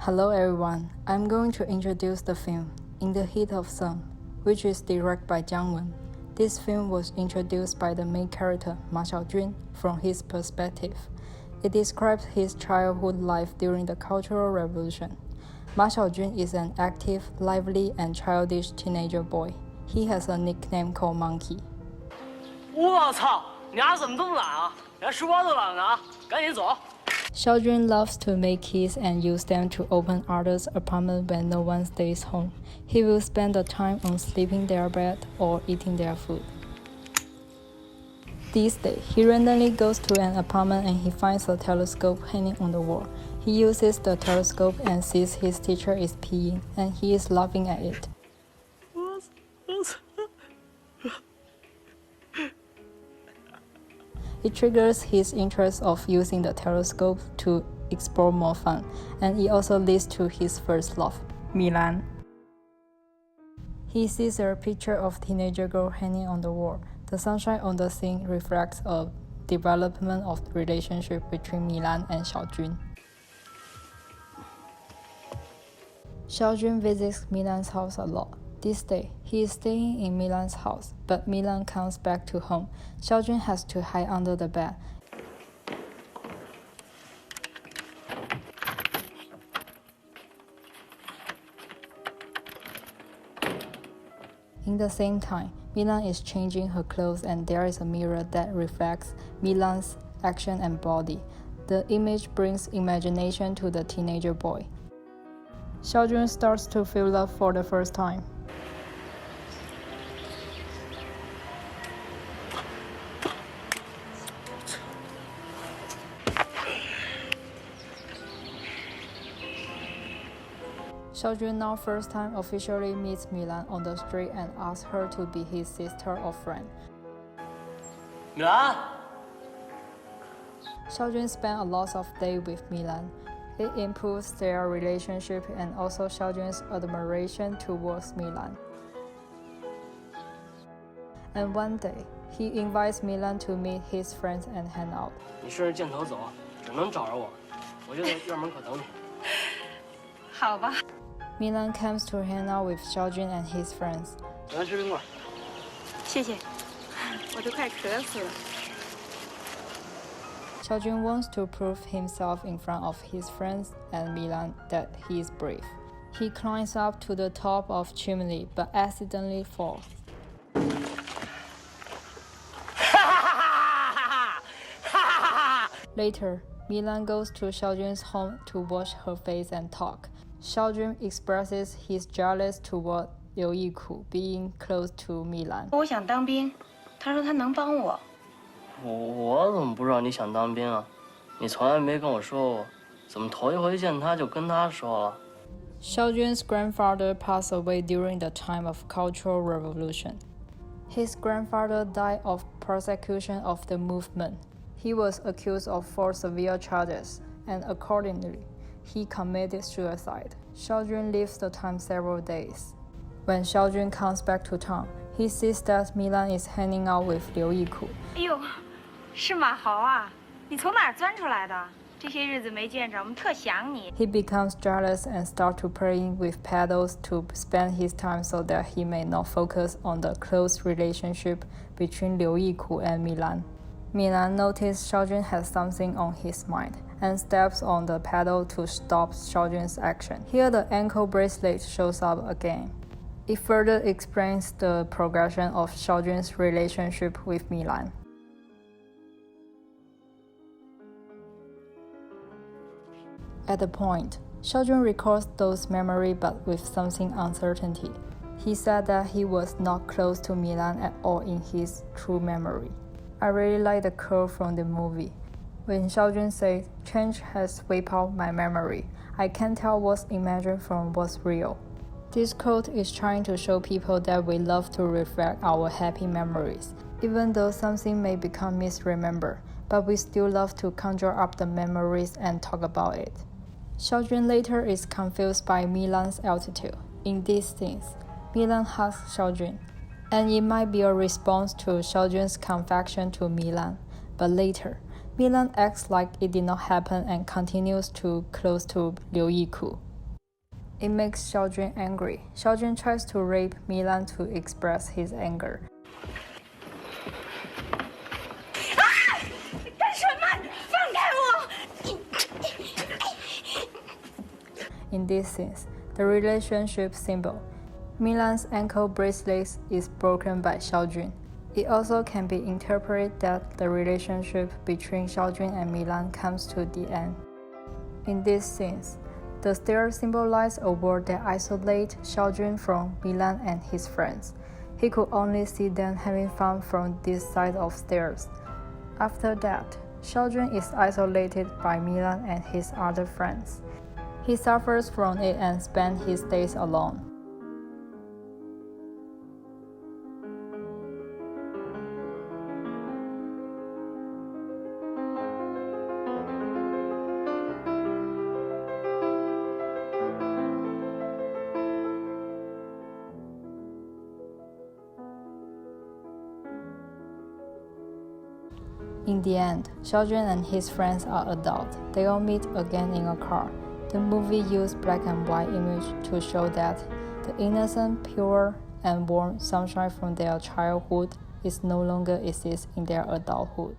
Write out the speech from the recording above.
Hello everyone, I'm going to introduce the film In the Heat of Sun, which is directed by Jiang Wen. This film was introduced by the main character Ma Xiaojun from his perspective. It describes his childhood life during the Cultural Revolution. Ma Xiaojun is an active, lively, and childish teenager boy. He has a nickname called Monkey. 我操！你丫怎么这么懒啊？连书包都懒得拿，赶紧走！ Xiaojun loves to make keys and use them to open others' apartments when no one stays home. He will spend the time on sleeping their bed or eating their food. This day, he randomly goes to an apartment and he finds a telescope hanging on the wall. He uses the telescope and sees his teacher is peeing, and he is laughing at it. It triggers his interest of using the telescope to explore more fun, and it also leads to his first love, Milan. He sees a picture of teenager girl hanging on the wall. The sunshine on the scene reflects a development of the relationship between Milan and Xiaojun. Xiaojun visits Milan's house a lot. This day, he is staying in Milan's house, but Milan comes back to home. Xiaojun has to hide under the bed. In the same time, Milan is changing her clothes and there is a mirror that reflects Milan's action and body. The image brings imagination to the teenager boy. Xiaojun starts to feel love for the first time. Xiaojun now first time officially meets Milan on the street and asks her to be his sister or friend. 米兰， Xiaojun spent a lot of days with Milan. It improves their relationship and also Xiaojun's admiration towards Milan. And one day, he invites Milan to meet his friends and hang out. 你顺着箭头走，只能找着我。我就在院门口等你。好吧。 Milan comes to hang out with Xiaojun and his friends. 咱吃冰棍。谢谢，我都快渴死了。 Xiaojun wants to prove himself in front of his friends and Milan that he is brave. He climbs up to the top of chimney but accidentally falls. Later, Milan goes to Xiaojun's home to wash her face and talk. Xiaojun expresses his jealous toward Liu Yiku being close to Milan. 我想当兵，他说他能帮我。我怎么不知道你想当兵啊？你从来没跟我说过，怎么头一回见他就跟他说了？ Xiaojun's grandfather passed away during the time of Cultural Revolution. His grandfather died of persecution of the movement. He was accused of 4 severe charges, and accordingly, he committed suicide. Xiaojun leaves the town several days. When Xiaojun comes back to town, he sees that Milan is hanging out with Liu Yiku. 哎呦，是马豪啊！你从哪儿钻出来的？这些日子没见着，我们特想你。 He becomes jealous and starts to playing with paddles to spend his time so that he may not focus on the close relationship between Liu Yiku and Milan. Milan notices Xiaojun has something on his mind and steps on the paddle to stop Xiaojun's action. Here the ankle bracelet shows up again. It further explains the progression of Xiaojun's relationship with Milan. At the point, Xiaojun recalls those memories but with something uncertainty. He said that he was not close to Milan at all in his true memory. I really like the quote from the movie. When Xiaojun says, "Change has wiped out my memory. I can't tell what's imagined from what's real." This quote is trying to show people that we love to reflect our happy memories, even though something may become misremembered, but we still love to conjure up the memories and talk about it. Xiaojun later is confused by Milan's attitude. In these scenes, Milan hugs Xiaojun, and it might be a response to Xiaojun's confession to Milan, but later, Milan acts like it did not happen and continues to close to Liu Yiku. It makes Xiaojun angry. Xiaojun tries to rape Milan to express his anger. 干什么？放开我！ In this sense, the relationship symbol, Milan's ankle bracelet, is broken by Xiaojun. It also can be interpreted that the relationship between Xiaojun and Milan comes to the end. In this sense, the stairs symbolize a world that isolates Xiaojun from Milan and his friends. He could only see them having fun from this side of stairs. After that, Xiaojun is isolated by Milan and his other friends. He suffers from it and spends his days alone. In the end, Xiaojun and his friends are adults. They all meet again in a car. The movie used black and white image to show that the innocent, pure, and warm sunshine from their childhood is no longer exists in their adulthood.